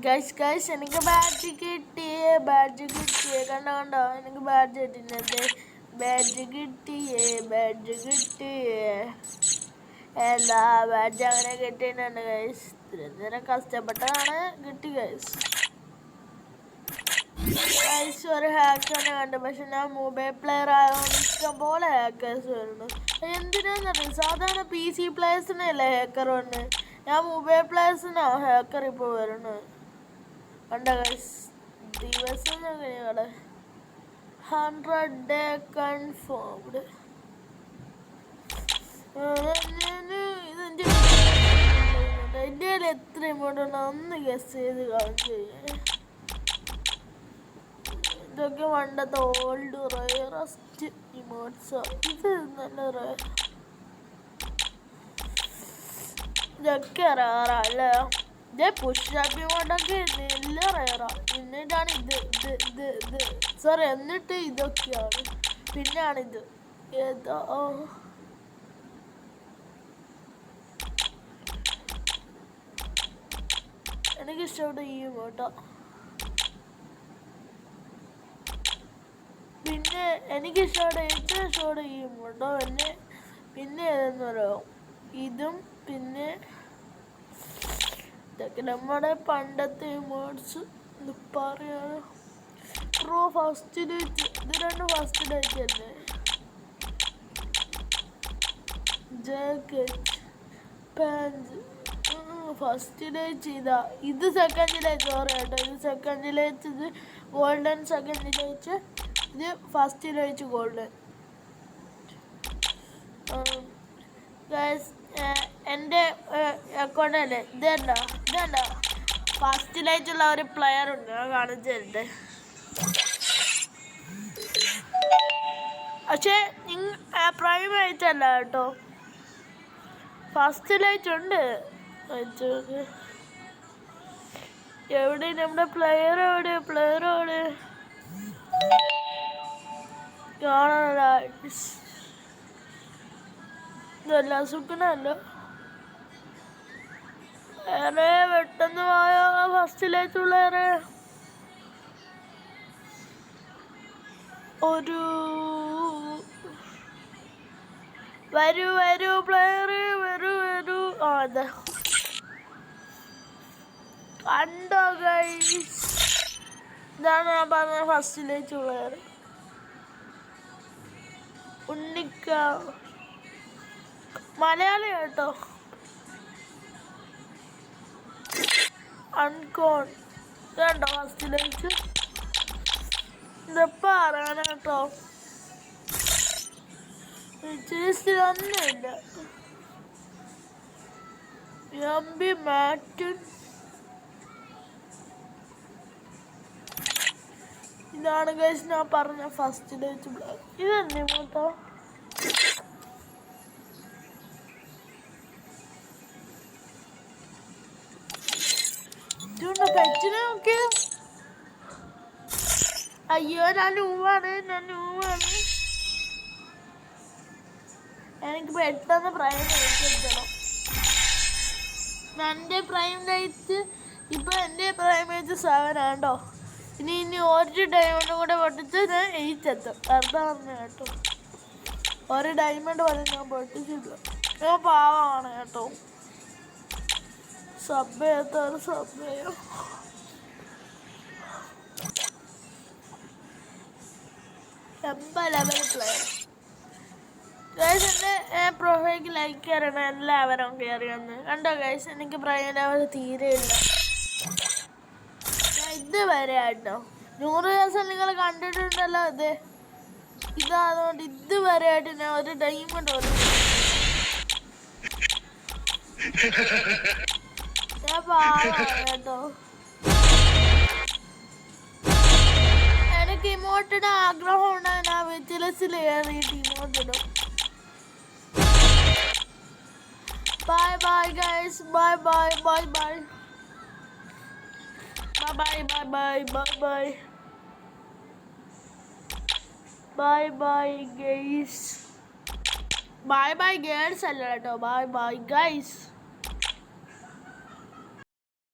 Guys എനിക്ക് badge കിട്ടിയേ കണ്ടോ എനിക്ക് ബാഡ്ജ് കിട്ടിയത് ബാഡ്ജ് കിട്ടിയേ എന്താ ബാഡ്ജ് അങ്ങനെ കിട്ടിയിട്ടുണ്ട് ഗൈസ്. ഇത്ര കഷ്ടപ്പെട്ടാണ് കിട്ടി ഗൈസ്. ഒരു ഹാക്കറിനെ കണ്ടു, പക്ഷെ ഞാൻ മൊബൈൽ പ്ലെയർ ആയതുകൊണ്ട് ഇഷ്ടംപോലെ ഹാക്കേഴ്സ് വരുന്നു. എന്തിനാന്നറിയാം, സാധാരണ PC പ്ലേയേഴ്സിനല്ലേ ഹാക്കർ വന്ന്, ഞാൻ മൊബൈൽ പ്ലേയേഴ്സിനാ ഹാക്കർ ഇപ്പോൾ വരുന്നത്. കണ്ട ഗൈസ് ദിവസം 100 day കൺഫേംഡ്. ഇന്ത്യയിൽ എത്ര ഇമോട്ടുണ്ട് ഒന്ന് ഗസ് ചെയ്ത് കാണിച്ചു. ഇതൊക്കെ പണ്ടത്തെ ഓൾഡ് റയറസ്റ്റ് ഇമോട്ട്സ്. ഇത് നല്ല റയർ, ഇതൊക്കെ റയറല്ലേ. ഇത് പുഷപ്പ് ഇമോട്ടൊക്കെ നല്ല റയറാ. എന്നിട്ടാണ് ഇത് സോറി, എന്നിട്ട് ഇതൊക്കെയാണ്, പിന്നെയാണിത്. ഏതോ എനിക്കിഷ്ടപ്പെട്ട ഈ ഇമോട്ടാ. പിന്നെ എനിക്കിഷ്ടപ്പെട്ട ഏറ്റവും ഇഷ്ടപ്പെട്ട ഈ ഇമോട്ടോ. പിന്നെ ഏതെന്ന് പറയാം, ഇതും പിന്നെ ഇതൊക്കെ നമ്മുടെ പണ്ടത്തെ ഇമോട്ട്സ്. പറയാ പ്രോ ഫസ്റ്റ് ഡേറ്റ്, ഇത് രണ്ടും ഫസ്റ്റ് ഡേറ്റ് തന്നെ. Jacket pants first date. ഇത് സെക്കൻഡ് ഡേറ്റ്. സോറി കേട്ടോ, ഇത് സെക്കൻഡ് ഡേറ്റ്. ഇത് ഗോൾഡൻ സെക്കൻഡ് ഡേറ്റ്, ഇത് ഫസ്റ്റ് ഡേറ്റ് ഗോൾഡൻ. എൻ്റെ അക്കൗണ്ടല്ലേ ഇതേണ്ട ഫസ്റ്റ് ലൈറ്റുള്ള ഒരു പ്ലെയർ ഉണ്ട്, ഞാൻ കാണിച്ചു തരട്ടെ. പക്ഷേ പ്രൈം ആയിട്ടല്ല കേട്ടോ, ഫസ്റ്റ് ലൈറ്റ് ഉണ്ട്. എവിടെ നമ്മുടെ പ്ലെയർ എവിടെ കാണാനല്ല. ഇതല്ല സുഖനല്ല. വേറെ പെട്ടെന്ന് പോയ ഫസ്റ്റിലേക്കുള്ളേറെ ഒരു വരൂ പ്ലെയർ വരൂ. അതെ കണ്ടോ ഗൈസ്, ഇതാണ് ഞാൻ പറഞ്ഞ ഫസ്റ്റിലേക്കുള്ളേർ. ഉണ്ണിക്ക മലയാളി കേട്ടോ. അൺകോൺ ഇതുണ്ടോ ഫസ്റ്റിലേക്ക്. ഇതെപ്പോ അറിയാൻ കേട്ടോ, ഒന്നുമില്ല. എംബി മാറ്റുൻ. ഇതാണ് ഗൈസ് ഞാൻ പറഞ്ഞ ഫസ്റ്റിലേക്ക്. ഇതെന്നെ കേട്ടോ. പെറ്റിനെ നോക്കി. അയ്യോ ഞാൻ നൂവാണ്. എനിക്ക് പെട്ടെന്ന് പ്രൈം ലൈറ്റ് എടുക്കണം. എൻ്റെ പ്രൈം ലൈറ്റ് ഇപ്പൊ എൻ്റെ പ്രൈം ലൈറ്റ് 7 ആണോ. ഇനി ഒരു ഡയമണ്ട് കൂടെ പൊട്ടിച്ച് ഞാൻ 8 എത്തും. വെറുതെ പറഞ്ഞു കേട്ടോ, ഒരു ഡയമണ്ട് പോലെ ഞാൻ പൊട്ടിച്ചില്ല. ഞാൻ പാവമാണ് കേട്ടോ. സബ് ചെയ്യാം. Level player guys. എൻ്റെ പ്രൊഫൈലേക്ക് ലൈക്ക് കയറണം എല്ലാവരും കയറിയെന്ന് കണ്ടോ ഗൈസ്. എനിക്ക് പ്രൈം ലെവൽ തീരെ ഇല്ല ഇതുവരെ ആയിട്ടോ. 100 ദിവസം നിങ്ങൾ കണ്ടിട്ടുണ്ടല്ലോ. ഇതാതുകൊണ്ട് ഇതുവരെ ആയിട്ട് ഞാൻ ഒരു ഡയമണ്ട് പോലും ഞാൻ പാവാണ് കേട്ടോ. എനിക്ക് ഇമോട്ടിന് ആഗ്രഹം ഉണ്ടായി, ഞാൻ വിജിലൻസിൽ കയറിയിട്ട് ഇമോട്ടിടും. Bye guys, bye guys. Bye girls അല്ല കേട്ടോ, ബൈ ഗൈസ്.